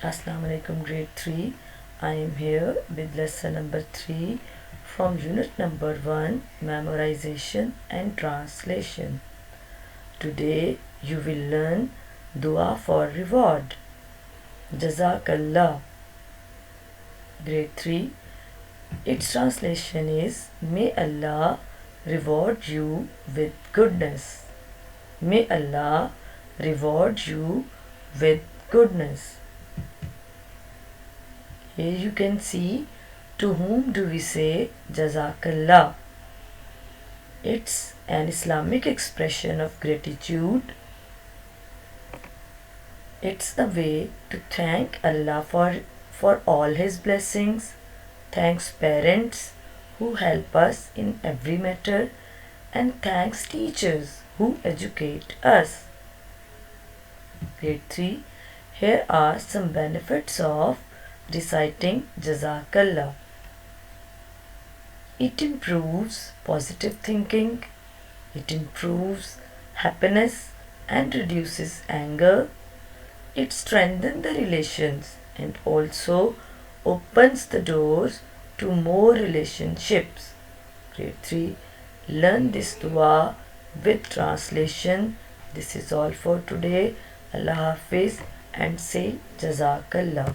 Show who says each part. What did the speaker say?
Speaker 1: Assalamu alaikum grade 3. I am here with lesson number 3 from unit number 1, memorization and translation. Today you will learn dua for reward. Jazakallah. Grade 3. Its translation is, may Allah reward you with goodness. May Allah reward you with goodness. Here you can see, to whom do we say Jazakallah? It's an Islamic expression of gratitude. It's the way to thank Allah for all His blessings. Thanks parents who help us in every matter, and thanks teachers who educate us. Grade 3. Here are some benefits of reciting Jazakallah. It improves positive thinking, it improves happiness and reduces anger, it strengthens the relations and also opens the doors to more relationships. Grade 3. Learn this dua with translation. This is all for today. Allah Hafiz and say Jazakallah.